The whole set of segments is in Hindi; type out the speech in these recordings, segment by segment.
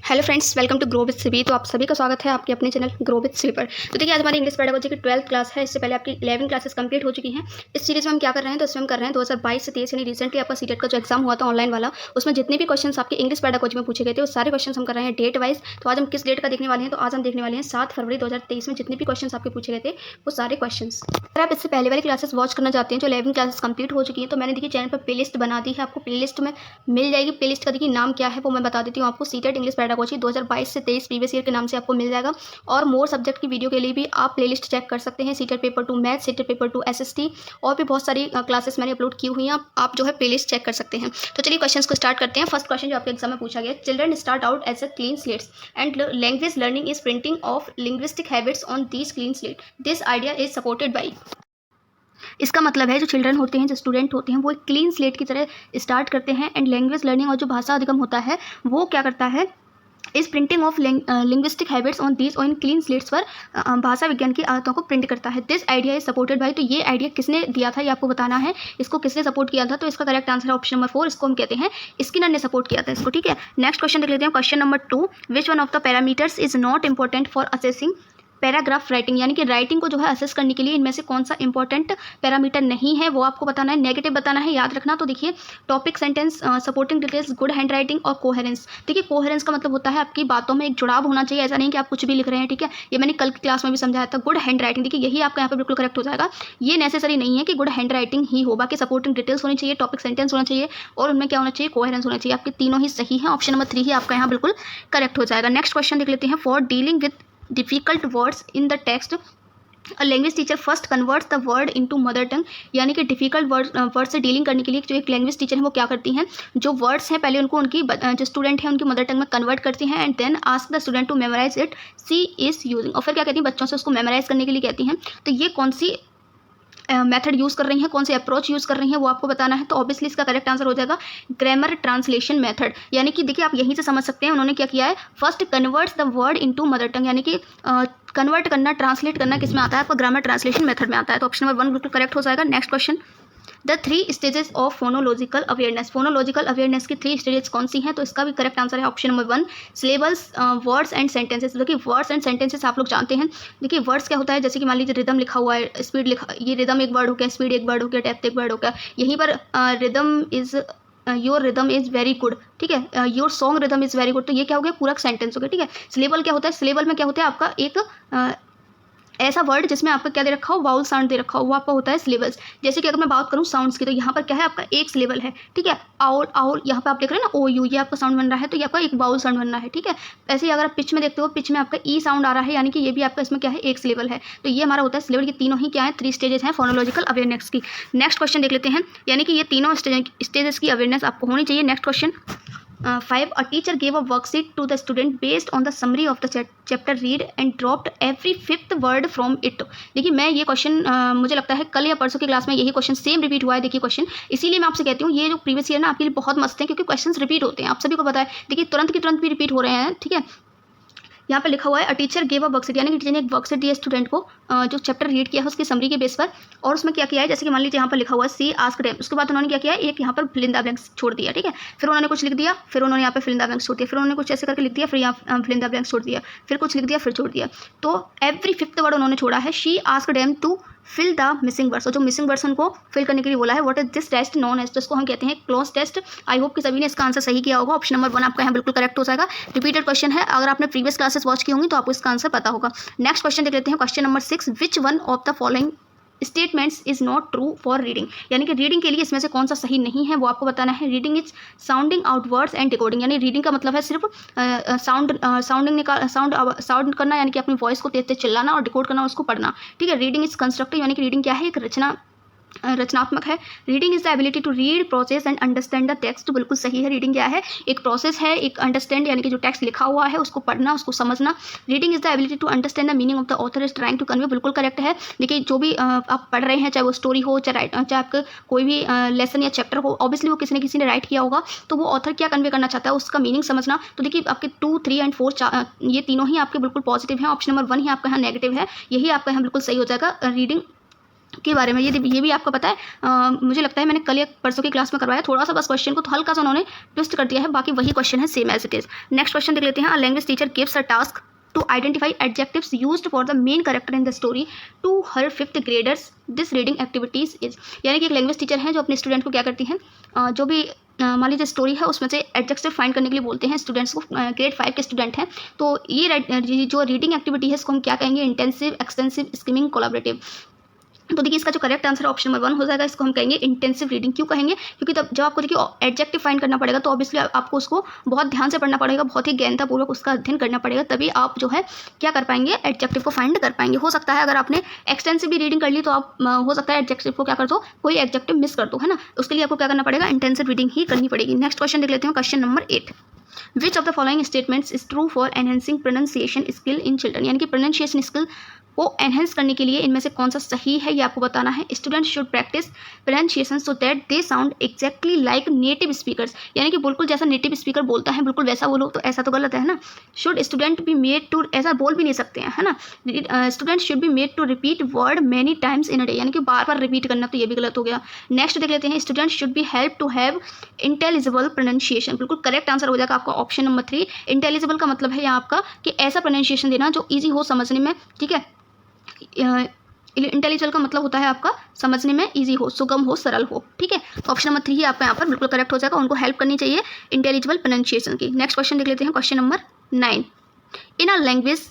Hello friends, welcome to grow with Sibi. तो आप सभी का स्वागत है आपके अपने चैनल ग्रो विद स्लीपर। तो देखिए, आज हमारी इंग्लिश पेडागोजी की 12th क्लास है। इससे पहले आपकी 11 क्लासेस कंप्लीट हो चुकी हैं। इस सीरीज में हम क्या कर रहे हैं, तो इसमें हम कर रहे हैं 2022 से 23 यानी रिसेंटली आपका सीटेट का जो एग्जाम हुआ था ऑनलाइन वाला, उसमें जितने भी क्वेश्चन आपके इंग्लिश पेडागोजी में पूछे गए थे वो सारे क्वेश्चन हम कर रहे हैं डेट वाइज। तो आज हम किस डेट का देखने वाले हैं, तो आज हम देखने वाले हैं 7 फरवरी 2023 में जितने भी क्वेश्चन आपके पूछे गए थे वो सारे क्वेश्चन। अगर आप इससे पहले वाली क्लासेस वॉच करना चाहते हैं जो 11 क्लासेस कंप्लीट हो चुकी हैं, तो मैंने देखिए चैनल पर प्लेलिस्ट बना दी है, आपको प्लेलिस्ट में मिल जाएगी। प्लेलिस्ट का देखिए नाम क्या है वो मैं बता देती हूँ आपको। सीटेट इंग्लिश पेडागोजी 2022 से 23 प्रीवियस ईयर के नाम से आपको मिल जाएगा। और मोर सब्जेक्ट की वीडियो के लिए भी आप प्लेलिस्ट चेक कर सकते हैं। CTET paper 2 math, CTET paper 2 SST और भी बहुत सारी क्लासेस मैंने अपलोड की हुई हैं। आप जो है प्लेलिस्ट चेक कर सकते हैं। तो चलिए क्वेश्चंस को स्टार्ट करते हैं। फर्स्ट क्वेश्चन जो आपके एग्जाम में पूछा गया, children start out as a clean slates and language learning is printing of linguistic habits on these clean slate. This idea is supported by. इसका मतलब है जो चिल्ड्रन होते हैं, जो स्टूडेंट होते हैं, वो एक क्लीन स्लेट की तरह स्टार्ट करते हैं एंड लैंग्वेज लर्निंग और जो भाषा अधिगम होता है वो क्या करता है, इस printing of linguistic habits on these और इन क्लीन स्लेट्स पर भाषा विज्ञान की आदतों को प्रिंट करता है। This idea is supported by. तो ये आइडिया किसने दिया था ये आपको बताना है। इसको किसने सपोर्ट किया था, तो इसका करेक्ट आंसर है ऑप्शन नंबर 4। इसको हम कहते हैं स्किनर ने सपोर्ट किया था इसको। ठीक है, नेक्स्ट क्वेश्चन देख लेते हैं। Question number 2, which one of the parameters is not important for assessing paragraph writing, यानी कि राइटिंग को जो है असेस करने के लिए इनमें से कौन सा इंपॉर्टेंट पैरामीटर नहीं है वो आपको बताना है, नेगेटिव बताना है। याद रखना, तो देखिए topic, sentence, supporting details, good hand writing और कोहेरेंस। देखिए कोहेरेंस का मतलब होता है आपकी बातों में एक जुड़ाव होना चाहिए, ऐसा नहीं कि आप कुछ भी लिख रहे हैं। ठीक है, ये मैंने कल की क्लास में भी समझाया था। गुड हैंड राइटिंग, देखिए यही आपका यहाँ पर बिल्कुल करेक्ट हो जाएगा। ये नेसेसरी नहीं है कि गुड हैंड राइटिंग ही हो, बाकी सपोर्टिंग डिटेल्स होनी चाहिए, टॉपिक सेंटेंस होना चाहिए और उनमें क्या होना चाहिए, कोहेरेंस होना चाहिए। आपके तीनों ही सही है। ऑप्शन नंबर 3 ही आपका यहाँ बिल्कुल करेक्ट हो जाएगा। नेक्स्ट क्वेश्चन देख लेते हैं। For dealing with difficult words in the text a language teacher first converts the word into mother tongue, यानी कि डिफिकल्ट वर्ड से डीलिंग करने के लिए जो एक लैंग्वेज टीचर है वो क्या करती हैं, जो वर्ड्स हैं पहले उनको उनकी जो स्टूडेंट है उनकी मदर टंग में कन्वर्ट करती हैं and then ask the student to memorize it she is using, और फिर क्या कहती हैं, बच्चों से उसको मेमोराइज करने के लिए कहती हैं। तो ये कौन सी मेथड यूज़ कर रही हैं, कौन सी अप्रोच यूज़ कर रही हैं वो आपको बताना है। तो ऑब्वियसली इसका करेक्ट आंसर हो जाएगा ग्रामर ट्रांसलेशन मेथड, यानी कि देखिए आप यहीं से समझ सकते हैं उन्होंने क्या किया है, first converts the word into mother tongue, यानी कि कन्वर्ट करना, ट्रांसलेट करना किस में आता है, आपको ग्रामर ट्रांसलेशन मेथड में आता है। तो ऑप्शन नंबर 1 बिल्कुल करेक्ट हो जाएगा। Next question, the 3 stages of phonological awareness. Phonological awareness की 3 स्टेजेस कौन सी हैं, तो इसका भी करेक्ट आंसर है option number 1 syllables, words and sentences. देखिए वर्ड्स एंड सेंटेंसेस आप लोग जानते हैं। देखिए वर्ड्स क्या होता है, जैसे कि मान लीजिए रिदम लिखा हुआ है, स्पीड लिखा, ये रिदम एक वर्ड हो गया, स्पीड एक वर्ड हो गया, डेप्थ एक वर्ड हो गया। यहीं पर rhythm is your rhythm is very good, ठीक है, your song rhythm is very good, तो ये क्या हो गया, पूरा सेंटेंस हो गया। ठीक है, सिलेबल क्या होता है, सिलेबल में क्या होता है आपका एक ऐसा वर्ड जिसमें आपका क्या दे रखा हो, वाउल साउंड दे रखा हो, वो आपका होता है सिलेबल्स। जैसे कि अगर मैं बात करूँ साउंड्स की, तो यहाँ पर क्या है आपका एक सिलेबल है। ठीक है, आउल आउल, यहाँ पे आप देख रहे हैं ना ओ यू, ये आपका साउंड बन रहा है, तो ये आपका एक वाउल साउंड बन रहा है। ठीक है, ऐसे ही अगर आप पिच में देखते हो, पिच में आपका ई साउंड आ रहा है, यानी कि ये भी आपका इसमें क्या है, एक सिलेबल है। तो ये हमारा होता है सिलेबल। ये तीनों ही क्या है, 3 स्टेजेस हैं फोनोलॉजिकल अवेयरनेस की। नेक्स्ट क्वेश्चन देख लेते हैं, यानी कि ये तीनों स्टेजेस की अवेयरनेस आपको होनी चाहिए। Next question 5, a teacher gave a worksheet to the student based on the summary of the chapter, read and dropped every 5th word from it। देखिए मैं ये क्वेश्चन मुझे लगता है कल या परसों की क्लास में यही क्वेश्चन सेम रिपीट हुआ है। देखिए क्वेश्चन, इसीलिए मैं आपसे कहती हूँ ये जो प्रीवियस ईयर ना आपके लिए बहुत मस्त है, क्योंकि क्वेश्चंस रिपीट होते हैं, आप सभी को पता है। देखिए तुरंत की तुरंत भी रिपीट हो रहे हैं। ठीक है, यहाँ पे लिखा हुआ है a teacher gave a worksheet, यानी कि टीचर ने एक वर्कशीट दिया स्टूडेंट को जो चैप्टर रीड किया है उसकी समरी के बेस पर, और उसमें क्या किया है, जैसे कि मान लीजिए यहाँ पर लिखा हुआ है सी आस्क्ड हिम, उसके बाद उन्होंने क्या किया, एक यहाँ पर फिल इन द ब्लैंक्स छोड़ दिया। ठीक है, फिर उन्होंने कुछ लिख दिया, फिर उन्होंने यहाँ पे फिल इन द ब्लैंक्स छोड़ दिया, फिर उन्होंने कुछ ऐसे करके लिख दिया, फिर यहाँ फिल इन द ब्लैंक्स छोड़ दिया, फिर कुछ लिख दिया, फिर छोड़ दिया। तो एवरी 5th वर्ड उन्होंने छोड़ा है। She asked him to fill the missing words, और जो मिसिंग वर्ड्स उनको फिल करने के लिए बोला है। What is this test known as, तो इसको हम कहते हैं क्लोज टेस्ट। आई होप कि सभी ने इसका आंसर सही किया होगा। ऑप्शन नंबर 1 आपका यहाँ बिल्कुल करेक्ट हो जाएगा। रिपीटेड क्वेश्चन है, अगर आपने प्रीवियस क्लासेस वॉच की होंगी तो आपको इसका आंसर पता होगा। नेक्स्ट क्वेश्चन देख लेते हैं। Question number 6, which one of the following statements is not true for reading, यानी कि रीडिंग के लिए इसमें से कौन सा सही नहीं है वो आपको बताना है। Reading is sounding out words and decoding, यानी रीडिंग का मतलब है सिर्फ साउंड करना, यानी कि अपनी वॉइस को तेज तेज चिल्लाना, और डिकोड करना, उसको पढ़ना। ठीक है, रीडिंग इज कंस्ट्रक्टिव, यानी कि रीडिंग क्या है, एक रचनात्मक है। Reading is the ability to read, process and understand the text, बिल्कुल सही है। रीडिंग क्या है, एक प्रोसेस है, एक अंडरस्टैंड, यानी कि जो टेक्स्ट लिखा हुआ है उसको पढ़ना, उसको समझना। Reading is the ability to understand the meaning of the author is trying to convey, बिल्कुल करेक्ट है। देखिए जो भी आप पढ़ रहे हैं, चाहे वो स्टोरी हो, चाहे आपका कोई भी लेसन या चैप्टर हो, ऑब्वियसली वो किसी ने राइट किया होगा, तो वो ऑथर क्या कन्वे करना चाहता है उसका मीनिंग समझना। तो देखिए आपके 2, 3 एंड 4 ये तीनों ही आपके बिल्कुल पॉजिटिव हैं। ऑप्शन नंबर 1 ही आपका यहाँ नेगेटिव है, यही आपका यहाँ बिल्कुल सही हो जाएगा। रीडिंग के बारे में। ये भी आपको पता है, मुझे लगता है मैंने कल या परसों की क्लास में करवाया, थोड़ा सा बस क्वेश्चन को तो हल्का सा उन्होंने ट्विस्ट कर दिया है, बाकी वही क्वेश्चन है same as it is. Next question देख लेते हैं। A language teacher gives a task to identify adjectives used for the main character in the story to her 5th graders. This reading activities is, यानी कि एक लैंग्वेज टीचर है जो अपने स्टूडेंट को क्या करती हैं, जो भी मान लीजिए स्टोरी है उसमें से एडजेक्टिव फाइंड करने के लिए बोलते हैं स्टूडेंट्स को। ग्रेड 5 के स्टूडेंट हैं, तो ये जो रीडिंग एक्टिविटी है इसको हम क्या कहेंगे, इंटेंसिव, एक्सटेंसिव, स्किमिंग, कोलैबोरेटिव। तो देखिए इसका जो करेक्ट आंसर ऑप्शन नंबर 1 हो जाएगा। इसको हम कहेंगे इंटेंसिव रीडिंग। क्यों कहेंगे, क्योंकि तब जब आपको देखिए एडजेक्टिव फाइंड करना पड़ेगा तो ऑब्वियसली आपको उसको बहुत ध्यान से पढ़ना पड़ेगा, बहुत ही गहनतापूर्वक उसका अध्ययन करना पड़ेगा, तभी आप जो है क्या कर पाएंगे, एडजेक्टिव को फाइंड कर पाएंगे। हो सकता है अगर आपने एक्सटेंसिवली रीडिंग कर ली तो आप हो सकता है एडजेक्टिव को क्या कर दो, कोई एडजेक्टिव मिस कर दो, है ना। उसके लिए आपको क्या करना पड़ेगा, इंटेंसिव रीडिंग ही करनी पड़ेगी। नेक्स्ट क्वेश्चन देख लेते हैं, question number 8। Which of the following statements is true for enhancing pronunciation skill in children, यानी कि प्रोनाउंसिएशन स्किल को एनहेंस करने के लिए इनमें से कौन सा सही है ये आपको बताना है। Student should practice pronunciation so that they sound exactly like native speakers, यानी कि बिल्कुल जैसा नेटिव स्पीकर बोलता है बिल्कुल वैसा बोलो, तो ऐसा तो गलत है ना। Should student be made to, ऐसा बोल भी नहीं सकते हैं, है ना। Student should be made to repeat word many times in a day, यानी कि बार बार रिपीट करना, तो ये भी गलत हो गया। नेक्स्ट देख लेते हैं, student should be help to have intelligible pronunciation. बिल्कुल करेक्ट आंसर हो जाएगा आपका ऑप्शन नंबर 3। इंटेलिजिबल का मतलब है यहाँ आपका कि ऐसा प्रोनाउंसिएशन देना जो ईजी हो समझने में, ठीक है। इंटेलिजिबल का मतलब होता है आपका समझने में इजी हो, सुगम हो, सरल हो, ठीक है। तो ऑप्शन नंबर 3 ही आपका यहाँ पर बिल्कुल करेक्ट हो जाएगा। उनको हेल्प करनी चाहिए इंटेलिजिबल प्रोनाउंसिएशन की। नेक्स्ट क्वेश्चन देख लेते हैं, question number 9। In a language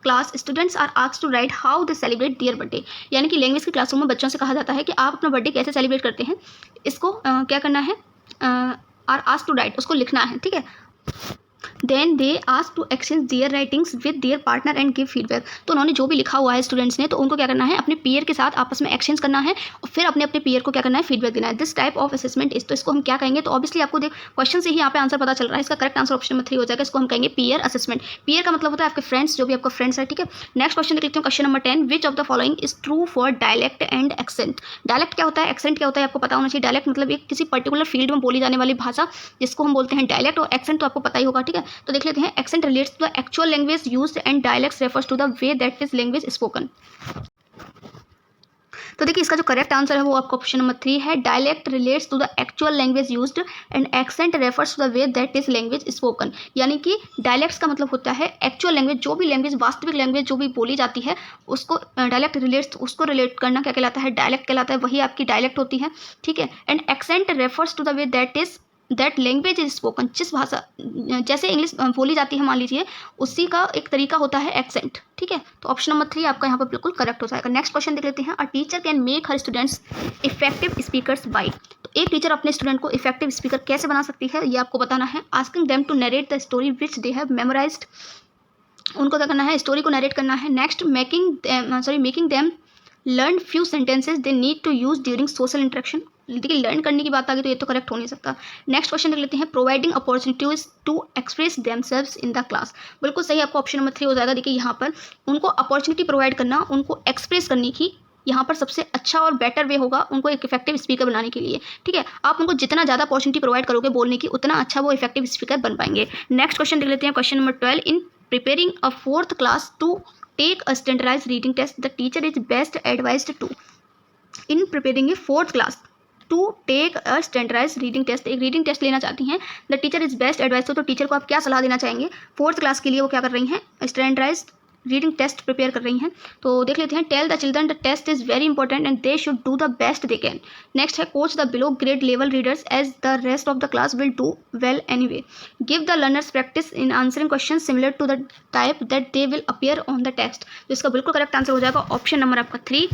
class students are asked to write how they celebrate their birthday, यानी कि लैंग्वेज की क्लासरूम में बच्चों से कहा जाता है कि आप अपना बर्थडे कैसे सेलिब्रेट करते हैं। इसको क्या करना है, आर आस्क्ड टू राइट, उसको लिखना है, ठीक है। Then they ask to exchange their writings with their partner and give feedback. तो उन्होंने जो भी लिखा हुआ है स्टूडेंट्स ने, तो उनको क्या करना है, अपने पीयर के साथ आपस में एक्सचेंज करना है और फिर अपने अपने पीयर को क्या करना है, फीडबैक देना है। This type of assessment is, तो इसको हम क्या कहेंगे, तो ऑब्वियसली आपको देख क्वेश्चन से ही यहाँ पे आंसर पता चल रहा है। इसका करेक्ट आंसर ऑप्शन नंबर 3 हो जाएगा। इसको हम कहेंगे पीयर असेसमेंट। पीयर का मतलब होता है आपके फ्रेंड्स, जो भी आपका फ्रेंड्स है, ठीक है। नेक्स्ट क्वेश्चन देख लेते हैं, question number 10। Which of the following is true for dialect and accent. Dialect क्या होता है, एक्सेंट क्या होता है, आपको पता होना चाहिए। डायलेक्ट मतलब एक किसी पर्टिकुलर फील्ड में बोली जाने वाली भाषा जिसको हम बोलते हैं डायलेक्ट, और एक्सेंट तो आपको पता ही होगा, ठीक है। तो देख लेते हैं, accent relates to the actual language used and dialects refers to the way that is language spoken. तो देखिए इसका जो करेक्ट आंसर है वो आपका ऑप्शन नंबर 3 है। Dialect relates to the actual language used and accent refers to the way that is language spoken, यानी कि डायलेक्ट्स का मतलब होता है एक्चुअल लैंग्वेज, जो भी लैंग्वेज, वास्तविक लैंग्वेज जो भी बोली जाती है उसको डायलेक्ट रिलेट्स, उसको रिलेट करना क्या कहलाता है, डायलेक्ट कहलाता है, वही आपकी डायलेक्ट होती है, ठीक है। And accent refers to the way that language is spoken, जिस भाषा, जैसे इंग्लिश बोली जाती है मान लीजिए, उसी का एक तरीका होता है एक्सेंट, ठीक है। तो ऑप्शन नंबर 3 आपका यहाँ पर बिल्कुल करेक्ट हो जाएगा। नेक्स्ट क्वेश्चन देख लेते हैं, a teacher can make her students effective speakers by. तो एक टीचर अपने स्टूडेंट को इफेक्टिव स्पीकर कैसे बना सकती है ये आपको बताना है। Asking them to narrate the story which they have memorized, उनको क्या करना है, स्टोरी को नरेट करना है। Next making them learn few sentences they need to use during social interaction. देखिए लर्न करने की बात आ गई तो ये तो करेक्ट हो नहीं सकता। नेक्स्ट क्वेश्चन देख लेते हैं, providing opportunities to express themselves in the class. बिल्कुल सही, आपको ऑप्शन नंबर 3 हो जाएगा। देखिए यहाँ पर उनको अपॉर्चुनिटी प्रोवाइड करना, उनको एक्सप्रेस करने की यहाँ पर सबसे अच्छा और बेटर वे होगा उनको एक इफेक्टिव स्पीकर बनाने के लिए, ठीक है। आप उनको जितना ज़्यादा अपॉर्चुनिटी प्रोवाइड करोगे बोलने की, उतना अच्छा वो इफेक्टिव स्पीकर बन पाएंगे। नेक्स्ट क्वेश्चन देख लेते हैं, question number 12। In preparing a 4th class to take a standardized reading test, the teacher is best advised to, in preparing a 4th class to take a standardized reading test, एक रीडिंग टेस्ट लेना चाहती हैं, the teacher is best advised, तो टीचर को आप क्या सलाह देना चाहेंगे। 4th क्लास के लिए वो क्या कर रही हैं, स्टैंडर्डाइज्ड रीडिंग टेस्ट प्रिपेयर कर रही हैं। तो देख लेते हैं, tell the children the test is very important and they should do the best they can. Next है, coach the below grade level readers as the rest of the class will do well anyway. Give the learners practice in answering question similar to the type that they will appear on the text. तो इसका बिल्कुल करेक्ट आंसर हो जाएगा ऑप्शन नंबर आपका 3।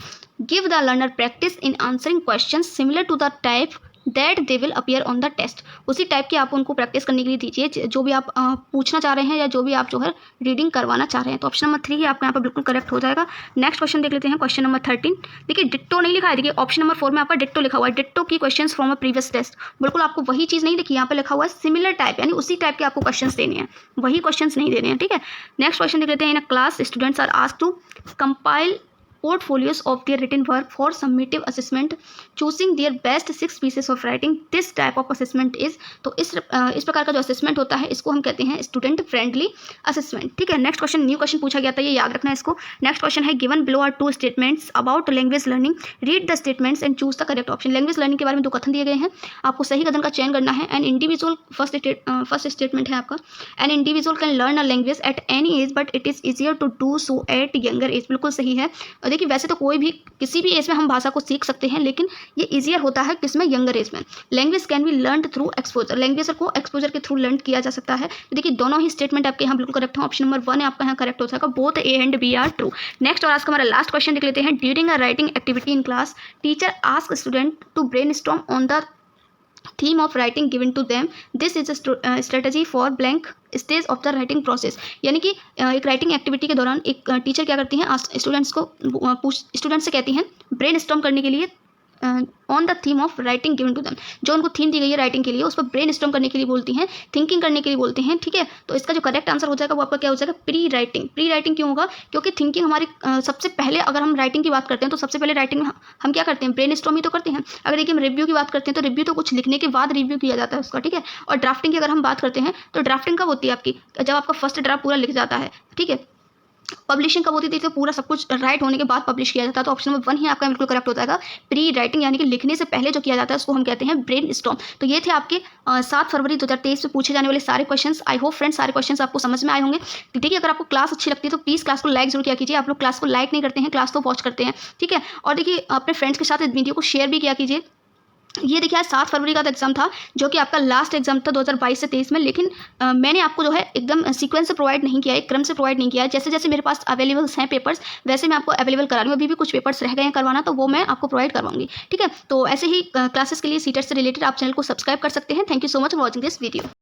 Give the learner practice in answering question similar to the type that they will appear on the test. उसी टाइप की आप उनको प्रैक्टिस करने के लिए दीजिए जो भी आप पूछना चाह रहे हैं या जो भी आप जो है रीडिंग करवाना चाह रहे हैं। तो ऑप्शन नंबर 3 ही आपका यहाँ पर बिल्कुल करेक्ट हो जाएगा। नेक्स्ट क्वेश्चन देख लेते हैं, क्वेश्चन नंबर 13। देखिए डिट्टो नहीं लिखा है, देखिए ऑप्शन नंबर 4 में आपका डिट्टो लिखा हुआ है, डिट्टो की question from a previous test. बिल्कुल आपको वही चीज़ नहीं लिखी, यहाँ पर लिखा हुआ है सिमिलर टाइप, यानी उसी टाइप के आपको क्वेश्चन देने हैं, वही क्वेश्चन नहीं देने हैं, ठीक है। नेक्स्ट क्वेश्चन देख लेते हैं, in a class students are asked to compile portfolios of their written work for summative assessment, choosing their best 6 pieces of writing. This type of assessment is, तो इस प्रकार का जो असेसमेंट होता है इसको हम कहते हैं स्टूडेंट फ्रेंडली असेसमेंट। ठीक है, नेक्स्ट क्वेश्चन, न्यू क्वेश्चन पूछा गया था, ये याद रखना है इसको। नेक्स्ट क्वेश्चन है given below are 2 statements about language learning, read the statements and choose the correct option. Language learning के बारे में 2 कथन दिए गए हैं, आपको सही कथन का चयन करना है। एन इंडिविजुअल फर्स्ट स्टेटमेंट है आपका, an individual can learn a language at any age but it is easier to do so at younger age. बिल्कुल सही है। और देखिए वैसे तो कोई भी किसी भी एज में हम भाषा को सीख सकते हैं, लेकिन ये ईजियर होता है किसमें, यंगर एज में। Language can be learn through exposure, language को एक्सपोजर के थ्रू लर्न किया जा सकता है। तो देखिए दोनों ही स्टेटमेंट आपके यहाँ बिल्कुल करेक्ट है, ऑप्शन नंबर 1 आपका यहाँ करेक्ट हो जाएगा, both A and B are true. Next और आज का हमारा लास्ट क्वेश्चन देख लेते हैं। During a writing activity in class, teacher ask student to brainstorm on the theme of writing given to them, this is a strategy for blank stage of the writing process. यानी कि एक राइटिंग एक्टिविटी के दौरान एक टीचर क्या करती हैं, स्टूडेंट्स से कहती हैं ब्रेनस्टॉर्म करने के लिए on the theme of writing given to them. जो उनको थीम दी गई है राइटिंग के लिए उस पर ब्रेनस्टॉर्म करने के लिए बोलती हैं, थिंकिंग करने के लिए बोलते हैं। ठीक है, तो इसका जो करेक्ट आंसर हो जाएगा वो आपका क्या हो जाएगा, प्री राइटिंग। प्री राइटिंग क्यों होगा, क्योंकि थिंकिंग हमारी सबसे पहले, अगर हम राइटिंग की बात करते हैं तो सबसे पहले राइटिंग में हम क्या करते हैं, ब्रेनस्टॉर्म ही तो करते हैं। अगर देखिए हम रिव्यू की बात करते हैं तो रिव्यू तो कुछ लिखने के बाद रिव्यू किया जाता है उसका। ठीक है, और ड्राफ्टिंग की अगर हम बात करते हैं तो ड्राफ्टिंग कब होती है आपकी, जब आपका फर्स्ट ड्राफ्ट पूरा लिख जाता है। ठीक है, पब्लिशिंग कब होती थी, तो पूरा सब कुछ राइट होने के बाद पब्लिश किया जाता है। तो ऑप्शन नंबर 1 ही आपका बिल्कुल करेक्ट हो जाएगा, प्री राइटिंग, यानी कि लिखने से पहले जो किया जाता है उसको हम कहते हैं ब्रेन स्टॉर्म। तो ये थे आपके 7 फरवरी 2023 में पूछे जाने वाले सारे क्वेश्चंस। आई होप फ्रेंड्स सारे क्वेश्चंस आपको समझ में आए होंगे। देखिए अगर आपको क्लास अच्छी लगती है तो प्लीज़ क्लास को लाइक जरूर किया कीजिए। आप लोग क्लास को लाइक नहीं करते हैं, क्लास तो वॉच करते हैं। ठीक है, और देखिए अपने फ्रेंड्स के साथ इस वीडियो को शेयर भी किया कीजिए। ये देखिए आज 7 फरवरी का एग्जाम था, जो कि आपका लास्ट एग्जाम था 2022 से 23 में, लेकिन मैंने आपको जो है एकदम सीक्वेंस से प्रोवाइड नहीं किया है, क्रम से प्रोवाइड नहीं किया है। जैसे जैसे मेरे पास अवेलेबल्स हैं पेपर्स, वैसे मैं आपको अवेलेबल करा रही हूँ। अभी भी कुछ पेपर्स रह गए हैं करवाना, तो वो मैं आपको प्रोवाइड करवाऊंगी। ठीक है, तो ऐसे ही क्लासेस के लिए सीटेट से रिलेटेड आप चैनल को सब्सक्राइब कर सकते हैं। Thank you so much for watching this video.